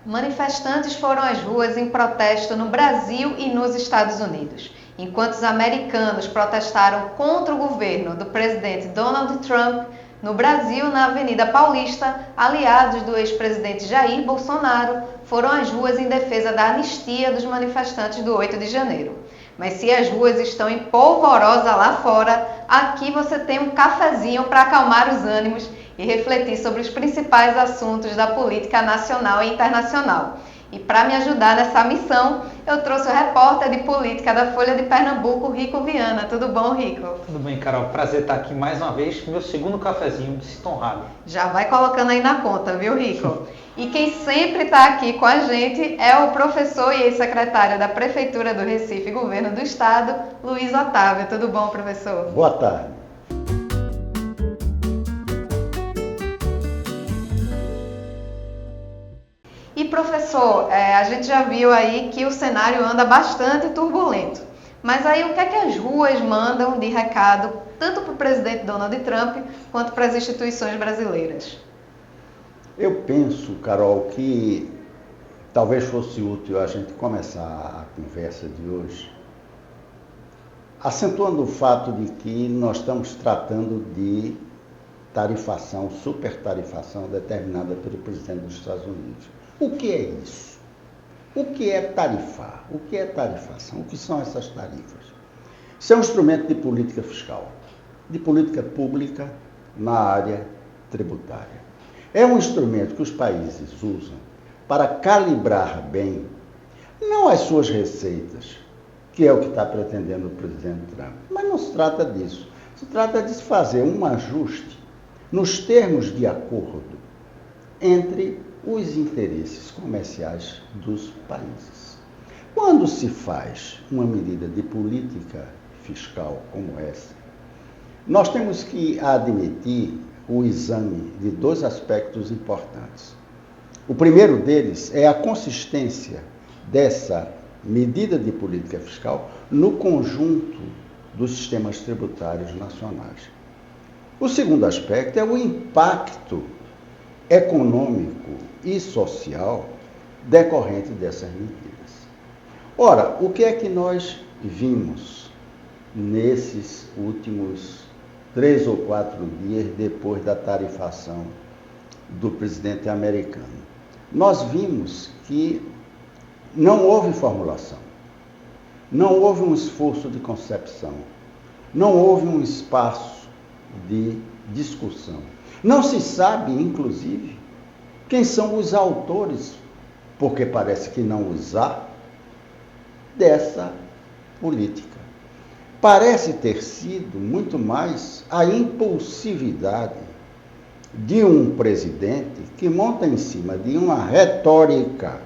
Manifestantes foram às ruas em protesto no Brasil e nos Estados Unidos. Enquanto os americanos protestaram contra o governo do presidente Donald Trump, no Brasil, na Avenida Paulista, aliados do ex-presidente Jair Bolsonaro foram às ruas em defesa da anistia dos manifestantes do 8 de janeiro. Mas se as ruas estão em polvorosa lá fora, aqui você tem um cafezinho para acalmar os ânimos e refletir sobre os principais assuntos da política nacional e internacional. E para me ajudar nessa missão, eu trouxe o repórter de política da Folha de Pernambuco, Rico Viana. Tudo bom, Rico? Tudo bem, Carol. Prazer estar aqui mais uma vez, meu segundo cafezinho, me sinto honrado. Já vai colocando aí na conta, viu, Rico? E quem sempre está aqui com a gente é o professor e ex-secretário da Prefeitura do Recife, Governo do Estado, Luiz Otávio. Tudo bom, professor? Boa tarde. E professor, a gente já viu aí que o cenário anda bastante turbulento. Mas aí o que é que as ruas mandam de recado, tanto para o presidente Donald Trump, quanto para as instituições brasileiras? Eu penso, Carol, que talvez fosse útil a gente começar a conversa de hoje acentuando o fato de que nós estamos tratando de tarifação, supertarifação determinada pelo presidente dos Estados Unidos. O que é isso? O que é tarifar? O que é tarifação? O que são essas tarifas? Isso é um instrumento de política fiscal, de política pública na área tributária. É um instrumento que os países usam para calibrar bem, não as suas receitas, que é o que está pretendendo o presidente Trump, mas não se trata disso. Se trata de se fazer um ajuste nos termos de acordo entre os interesses comerciais dos países. Quando se faz uma medida de política fiscal como essa, nós temos que admitir o exame de dois aspectos importantes. O primeiro deles é a consistência dessa medida de política fiscal no conjunto dos sistemas tributários nacionais. O segundo aspecto é o impacto econômico e social decorrente dessas medidas. Ora, o que é que nós vimos nesses últimos 3 ou 4 dias depois da tarifação do presidente americano? Nós vimos que não houve formulação, não houve um esforço de concepção, não houve um espaço de discussão. Não se sabe, inclusive, quem são os autores, porque parece que não os há, dessa política. Parece ter sido muito mais a impulsividade de um presidente que monta em cima de uma retórica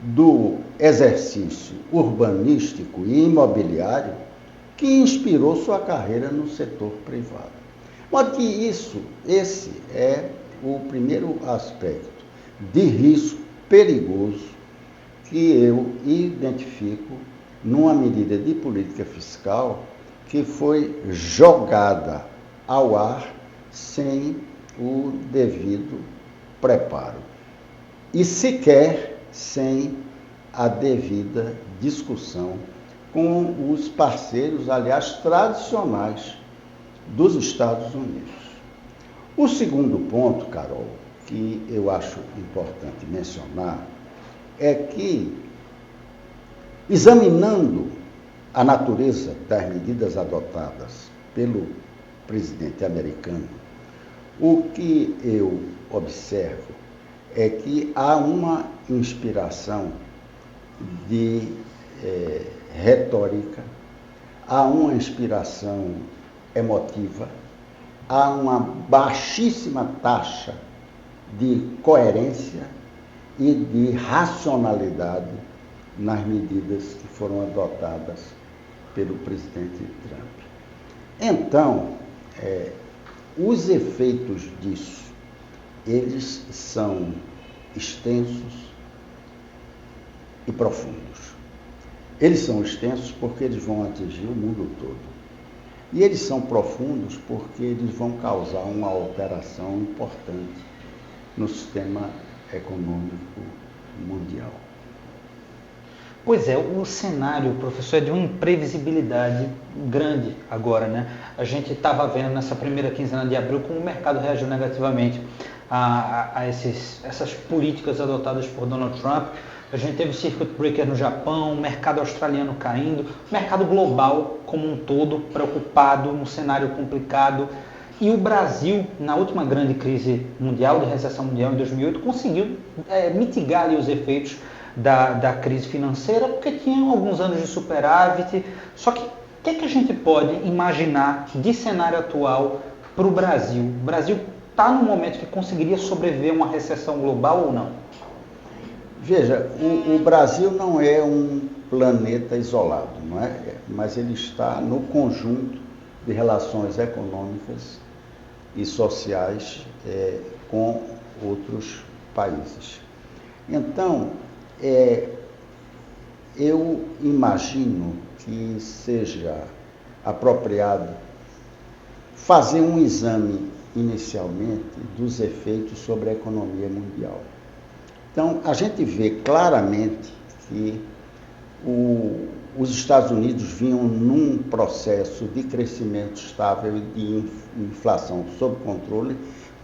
do exercício urbanístico e imobiliário que inspirou sua carreira no setor privado. Mas que esse é o primeiro aspecto de risco perigoso que eu identifico numa medida de política fiscal que foi jogada ao ar sem o devido preparo e sequer sem a devida discussão com os parceiros, aliás, tradicionais dos Estados Unidos. O segundo ponto, Carol, que eu acho importante mencionar, é que, examinando a natureza das medidas adotadas pelo presidente americano, o que eu observo é que há uma inspiração de retórica, há uma inspiração emotiva, há uma baixíssima taxa de coerência e de racionalidade nas medidas que foram adotadas pelo presidente Trump. Então, os efeitos disso, eles são extensos e profundos. Eles são extensos porque eles vão atingir o mundo todo. E eles são profundos porque eles vão causar uma alteração importante no sistema econômico mundial. Pois é, o cenário, professor, é de uma imprevisibilidade grande agora, né? A gente estava vendo nessa primeira quinzena de abril como o mercado reagiu negativamente essas políticas adotadas por Donald Trump. A gente teve o circuit breaker no Japão, o mercado australiano caindo, o mercado global como um todo preocupado, um cenário complicado. E o Brasil, na última grande crise mundial, de recessão mundial em 2008, conseguiu mitigar ali os efeitos da crise financeira, porque tinha alguns anos de superávit. Só que o que a gente pode imaginar de cenário atual para o Brasil? O Brasil está num momento que conseguiria sobreviver a uma recessão global ou não? Veja, o Brasil não é um planeta isolado, não é? Mas ele está no conjunto de relações econômicas e sociais com outros países. Então, eu imagino que seja apropriado fazer um exame inicialmente dos efeitos sobre a economia mundial. Então, a gente vê claramente que os Estados Unidos vinham num processo de crescimento estável e de inflação sob controle,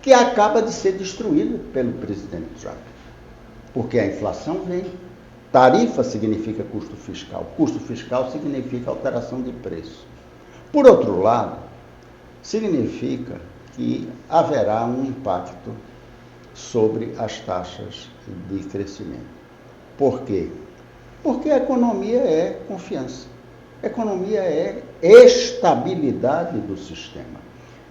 que acaba de ser destruído pelo presidente Trump. Porque a inflação vem. Tarifa significa custo fiscal significa alteração de preço. Por outro lado, significa que haverá um impacto sobre as taxas de crescimento. Por quê? Porque a economia é confiança. A economia é estabilidade do sistema,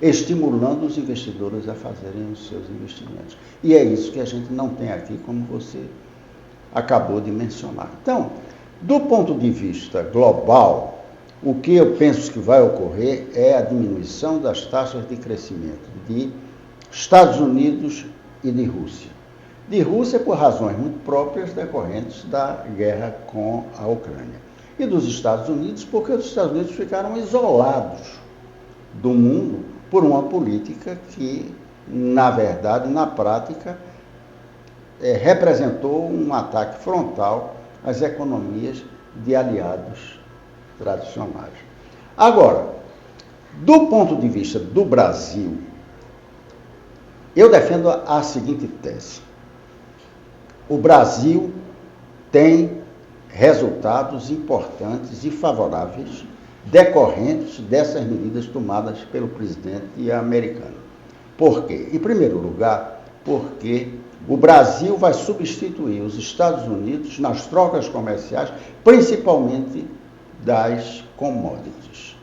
estimulando os investidores a fazerem os seus investimentos. E é isso que a gente não tem aqui, como você acabou de mencionar. Então, do ponto de vista global, o que eu penso que vai ocorrer é a diminuição das taxas de crescimento de Estados Unidos e de Rússia. De Rússia por razões muito próprias decorrentes da guerra com a Ucrânia. E dos Estados Unidos porque os Estados Unidos ficaram isolados do mundo por uma política que, na verdade, na prática, representou um ataque frontal às economias de aliados tradicionais. Agora, do ponto de vista do Brasil, eu defendo a seguinte tese. O Brasil tem resultados importantes e favoráveis decorrentes dessas medidas tomadas pelo presidente americano. Por quê? Em primeiro lugar, porque o Brasil vai substituir os Estados Unidos nas trocas comerciais, principalmente das commodities.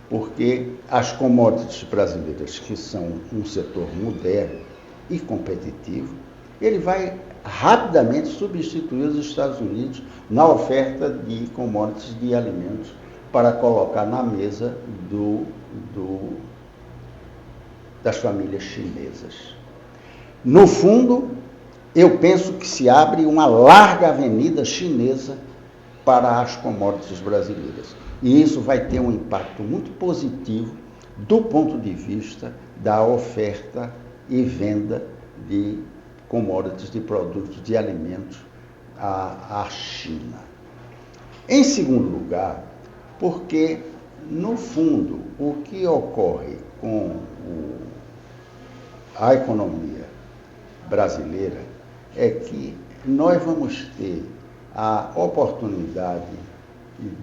Porque as commodities brasileiras, que são um setor moderno e competitivo, ele vai rapidamente substituir os Estados Unidos na oferta de commodities de alimentos para colocar na mesa das famílias chinesas. No fundo, eu penso que se abre uma larga avenida chinesa para as commodities brasileiras. E isso vai ter um impacto muito positivo do ponto de vista da oferta e venda de commodities, de produtos, de alimentos à China. Em segundo lugar, porque, no fundo, o que ocorre com a economia brasileira é que nós vamos ter a oportunidade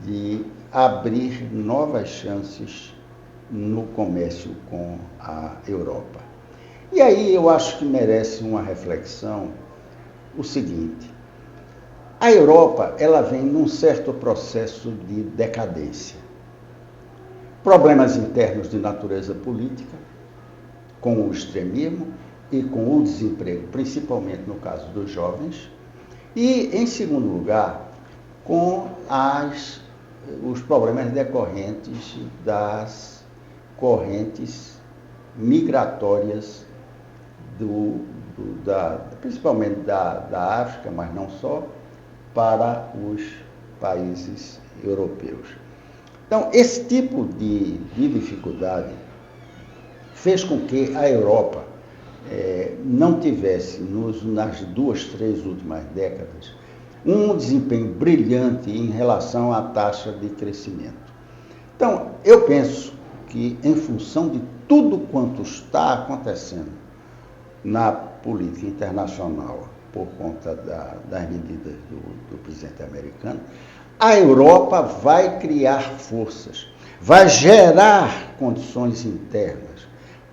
de abrir novas chances no comércio com a Europa. E aí eu acho que merece uma reflexão o seguinte: a Europa, ela vem num certo processo de decadência. Problemas internos de natureza política, com o extremismo e com o desemprego, principalmente no caso dos jovens, e, em segundo lugar, com os problemas decorrentes das correntes migratórias principalmente da África, mas não só, para os países europeus. Então, esse tipo de dificuldade fez com que a Europa não tivesse, nas 2, 3 últimas décadas, um desempenho brilhante em relação à taxa de crescimento. Então, eu penso que, em função de tudo quanto está acontecendo na política internacional, por conta das medidas do presidente americano, a Europa vai criar forças, vai gerar condições internas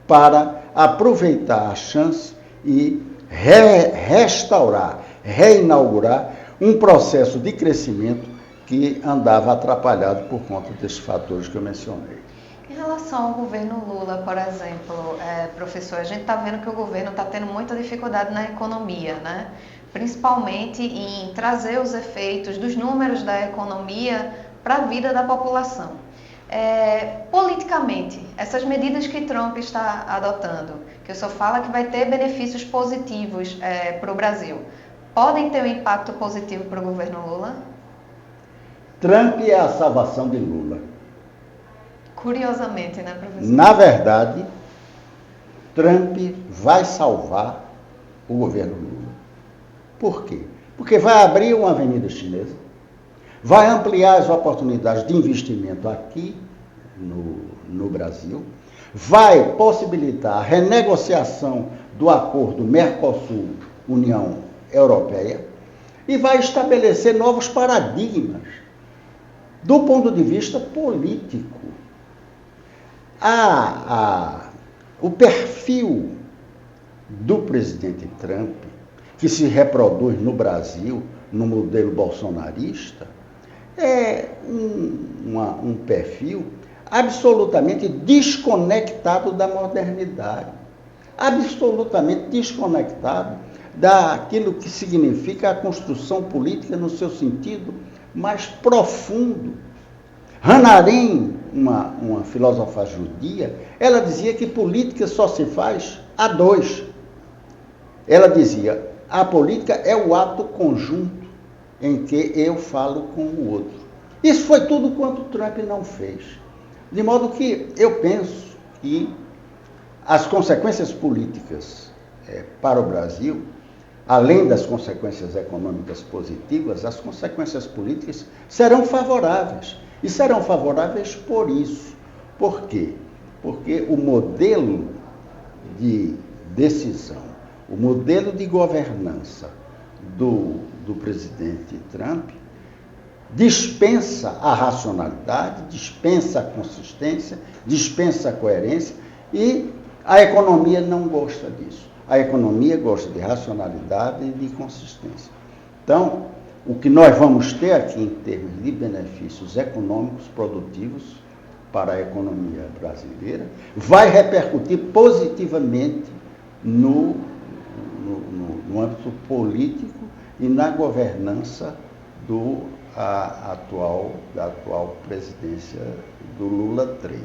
para aproveitar a chance e restaurar, reinaugurar um processo de crescimento que andava atrapalhado por conta desses fatores que eu mencionei. Em relação ao governo Lula, por exemplo, professor, a gente está vendo que o governo está tendo muita dificuldade na economia, né? Principalmente em trazer os efeitos dos números da economia para a vida da população. Politicamente, essas medidas que Trump está adotando, que o senhor fala que vai ter benefícios positivos para o Brasil, podem ter um impacto positivo para o governo Lula? Trump é a salvação de Lula. Curiosamente, né, professor? Na verdade, Trump vai salvar o governo Lula. Por quê? Porque vai abrir uma avenida chinesa, vai ampliar as oportunidades de investimento aqui no Brasil, vai possibilitar a renegociação do acordo Mercosul-União Europeia e vai estabelecer novos paradigmas do ponto de vista político. O perfil do presidente Trump, que se reproduz no Brasil, no modelo bolsonarista, é um perfil absolutamente desconectado da modernidade, absolutamente desconectado daquilo que significa a construção política no seu sentido mais profundo. Hannah Arendt, uma filósofa judia, ela dizia que política só se faz a dois. Ela dizia, a política é o ato conjunto em que eu falo com o outro. Isso foi tudo quanto Trump não fez. De modo que eu penso que as consequências políticas para o Brasil, além das consequências econômicas positivas, as consequências políticas serão favoráveis. E serão favoráveis por isso. Por quê? Porque o modelo de decisão, o modelo de governança do presidente Trump dispensa a racionalidade, dispensa a consistência, dispensa a coerência e a economia não gosta disso. A economia gosta de racionalidade e de consistência. Então, o que nós vamos ter aqui em termos de benefícios econômicos produtivos para a economia brasileira vai repercutir positivamente no âmbito político e na governança da atual presidência do Lula III.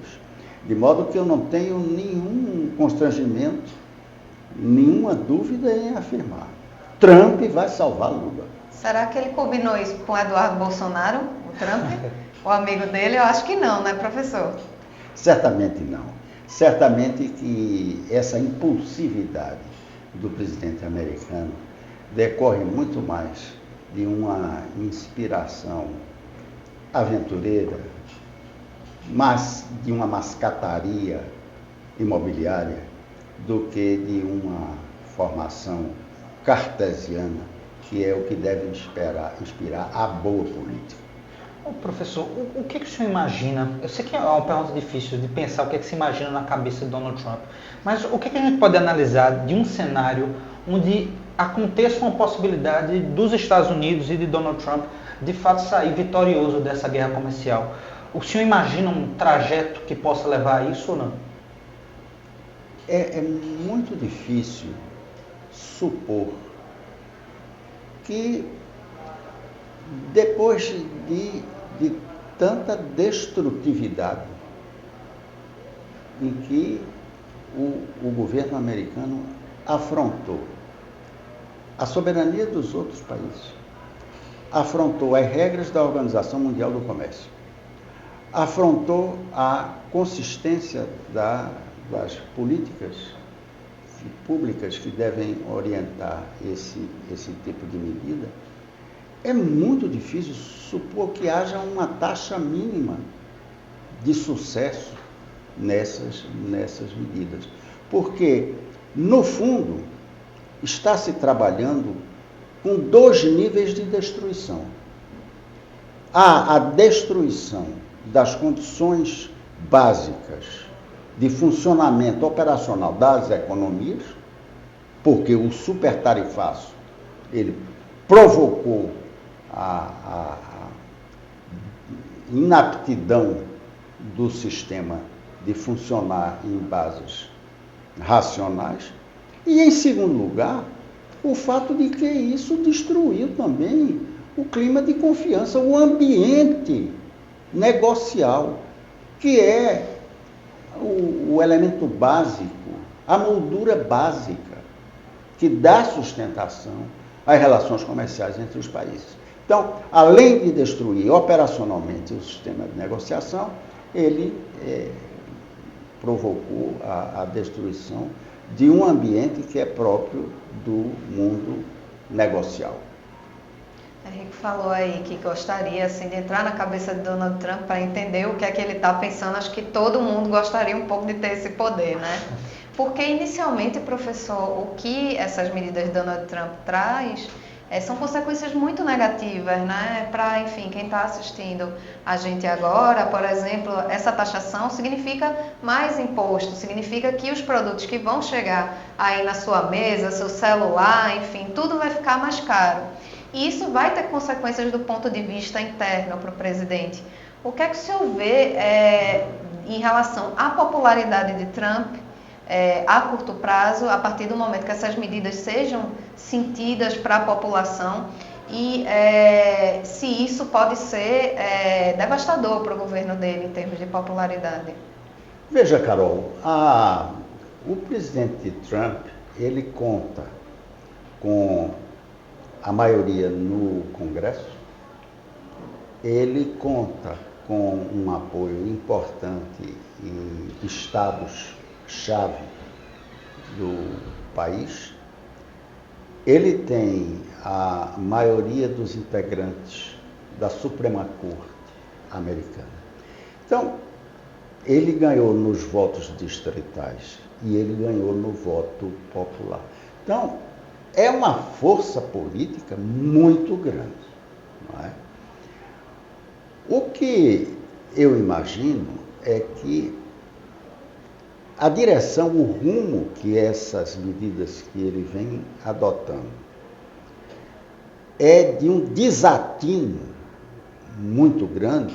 De modo que eu não tenho nenhum constrangimento, nenhuma dúvida em afirmar. Trump vai salvar Lula. Será que ele combinou isso com Eduardo Bolsonaro, o Trump? O amigo dele? Eu acho que não, né, professor? Certamente não. Certamente que essa impulsividade do presidente americano decorre muito mais de uma inspiração aventureira, mas de uma mascataria imobiliária, do que de uma formação cartesiana, que é o que deve inspirar a boa política. Professor, o que o senhor imagina? Eu sei que é uma pergunta difícil de pensar o que se imagina na cabeça de Donald Trump, mas o que a gente pode analisar de um cenário onde aconteça uma possibilidade dos Estados Unidos e de Donald Trump de fato sair vitorioso dessa guerra comercial? O senhor imagina um trajeto que possa levar a isso ou não? É muito difícil supor que depois de tanta destrutividade em que o governo americano afrontou a soberania dos outros países, afrontou as regras da Organização Mundial do Comércio, afrontou a consistência das políticas públicas que devem orientar esse tipo de medida, é muito difícil supor que haja uma taxa mínima de sucesso nessas medidas. Porque, no fundo, está se trabalhando com 2 níveis de destruição. Há a destruição das condições básicas de funcionamento operacional das economias, porque o supertarifaço ele provocou a inaptidão do sistema de funcionar em bases racionais. E, em segundo lugar, o fato de que isso destruiu também o clima de confiança, o ambiente negocial, que é o elemento básico, a moldura básica que dá sustentação às relações comerciais entre os países. Então, além de destruir operacionalmente o sistema de negociação, ele provocou a destruição de um ambiente que é próprio do mundo negocial. Henrique falou aí que gostaria assim, de entrar na cabeça de Donald Trump para entender o que é que ele está pensando. Acho que todo mundo gostaria um pouco de ter esse poder, né? Porque inicialmente, professor, o que essas medidas de Donald Trump traz são consequências muito negativas, né? Para, enfim, quem está assistindo a gente agora, por exemplo, essa taxação significa mais imposto, significa que os produtos que vão chegar aí na sua mesa, seu celular, enfim, tudo vai ficar mais caro. E isso vai ter consequências do ponto de vista interno para o presidente. O que é que o senhor vê em relação à popularidade de Trump a curto prazo, a partir do momento que essas medidas sejam sentidas para a população e se isso pode ser devastador para o governo dele em termos de popularidade? Veja, Carol, o presidente Trump, ele conta com a maioria no Congresso, ele conta com um apoio importante em estados-chave do país, ele tem a maioria dos integrantes da Suprema Corte americana. Então, ele ganhou nos votos distritais e ele ganhou no voto popular. Então, é uma força política muito grande, não é? O que eu imagino é que a direção, o rumo que essas medidas que ele vem adotando é de um desatino muito grande,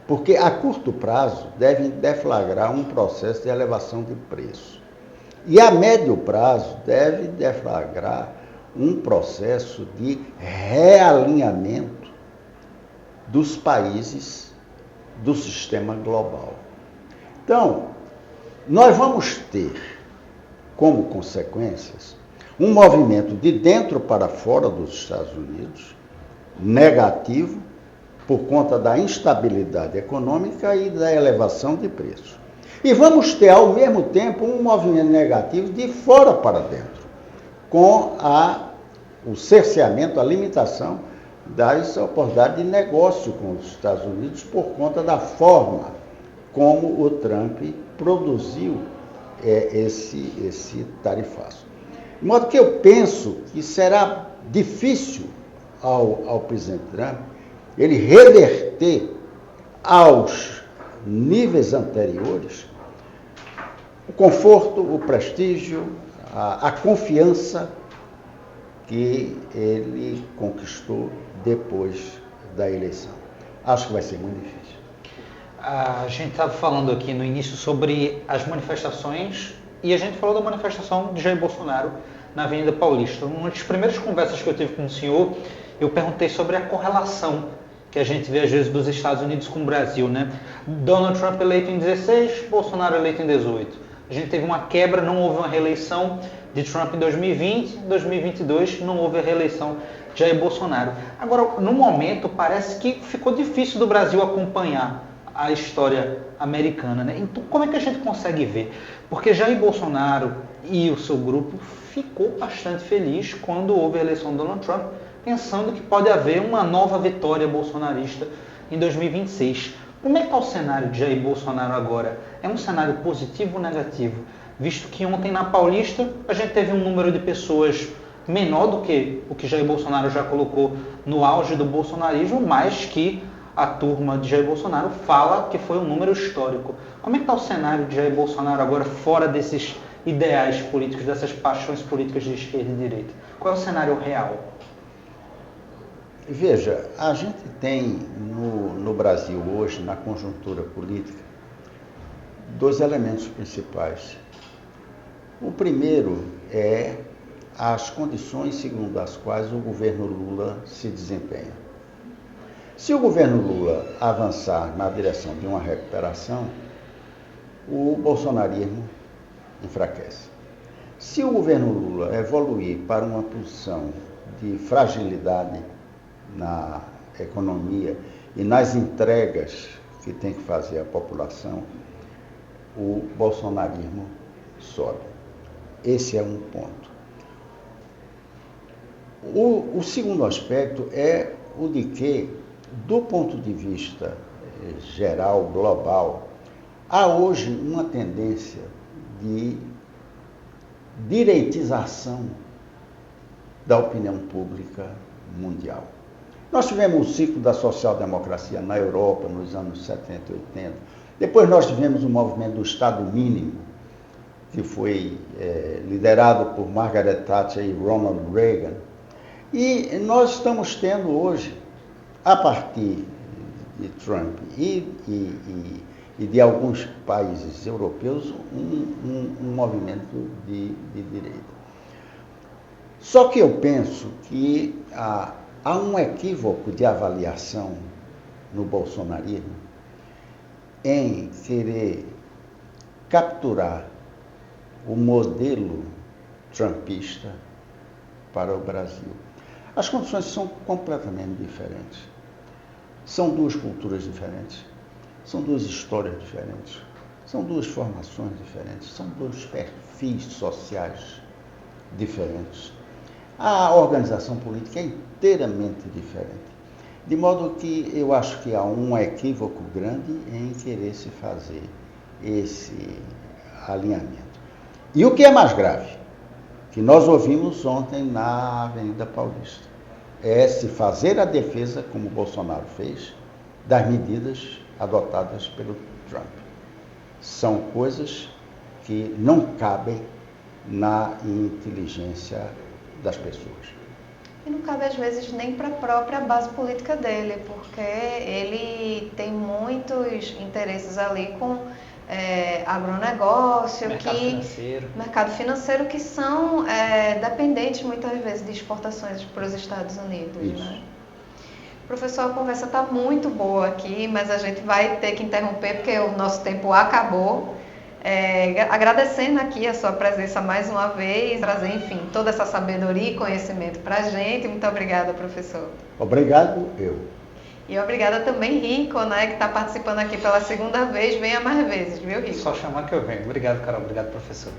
porque a curto prazo devem deflagrar um processo de elevação de preço. E a médio prazo deve deflagrar um processo de realinhamento dos países do sistema global. Então, nós vamos ter como consequências um movimento de dentro para fora dos Estados Unidos, negativo, por conta da instabilidade econômica e da elevação de preços. E vamos ter, ao mesmo tempo, um movimento negativo de fora para dentro, com o cerceamento, a limitação das oportunidades de negócio com os Estados Unidos por conta da forma como o Trump produziu esse tarifaço. De modo que eu penso que será difícil ao presidente Trump ele reverter aos níveis anteriores o conforto, o prestígio, a confiança que ele conquistou depois da eleição. Acho que vai ser muito difícil. A gente estava falando aqui no início sobre as manifestações e a gente falou da manifestação de Jair Bolsonaro na Avenida Paulista. Uma das primeiras conversas que eu tive com o senhor, eu perguntei sobre a correlação que a gente vê às vezes dos Estados Unidos com o Brasil, né? Donald Trump eleito em 16, Bolsonaro eleito em 18. A gente teve uma quebra, não houve uma reeleição de Trump em 2020, em 2022 não houve a reeleição de Jair Bolsonaro. Agora, no momento, parece que ficou difícil do Brasil acompanhar a história americana, né? Então, como é que a gente consegue ver? Porque Jair Bolsonaro e o seu grupo ficou bastante feliz quando houve a eleição do Donald Trump, pensando que pode haver uma nova vitória bolsonarista em 2026. Como é que está o cenário de Jair Bolsonaro agora? É um cenário positivo ou negativo? Visto que ontem na Paulista a gente teve um número de pessoas menor do que o que Jair Bolsonaro já colocou no auge do bolsonarismo, mas que a turma de Jair Bolsonaro fala que foi um número histórico. Como é que está o cenário de Jair Bolsonaro agora fora desses ideais políticos, dessas paixões políticas de esquerda e direita? Qual é o cenário real? Veja, a gente tem no Brasil hoje, na conjuntura política, dois elementos principais. O primeiro é as condições segundo as quais o governo Lula se desempenha. Se o governo Lula avançar na direção de uma recuperação, o bolsonarismo enfraquece. Se o governo Lula evoluir para uma posição de fragilidade na economia e nas entregas que tem que fazer a população, o bolsonarismo sobe. Esse é um ponto. O segundo aspecto é o de que, do ponto de vista geral, global, há hoje uma tendência de direitização da opinião pública mundial. Nós tivemos o ciclo da social-democracia na Europa nos anos 70 e 80. Depois nós tivemos o movimento do Estado mínimo, que foi liderado por Margaret Thatcher e Ronald Reagan. E nós estamos tendo hoje, a partir de Trump e de alguns países europeus, um movimento de direita. Só que eu penso que há um equívoco de avaliação no bolsonarismo em querer capturar o modelo trumpista para o Brasil. As condições são completamente diferentes. São duas culturas diferentes, são duas histórias diferentes, são duas formações diferentes, são dois perfis sociais diferentes. A organização política é inteiramente diferente. De modo que eu acho que há um equívoco grande em querer se fazer esse alinhamento. E o que é mais grave, que nós ouvimos ontem na Avenida Paulista, é se fazer a defesa, como o Bolsonaro fez, das medidas adotadas pelo Trump. São coisas que não cabem na inteligência das pessoas. E não cabe, às vezes, nem para a própria base política dele, porque ele tem muitos interesses ali com agronegócio, mercado financeiro que são dependentes, muitas vezes, de exportações para os Estados Unidos. Né? Professor, a conversa está muito boa aqui, mas a gente vai ter que interromper porque o nosso tempo acabou. Agradecendo aqui a sua presença mais uma vez, trazer, enfim, toda essa sabedoria e conhecimento para a gente. Muito obrigada, professor. Obrigado, eu. E obrigada também, Rico, né, que está participando aqui pela segunda vez. Venha mais vezes, viu, Rico? Só chamar que eu venho. Obrigado, Carol. Obrigado, professor.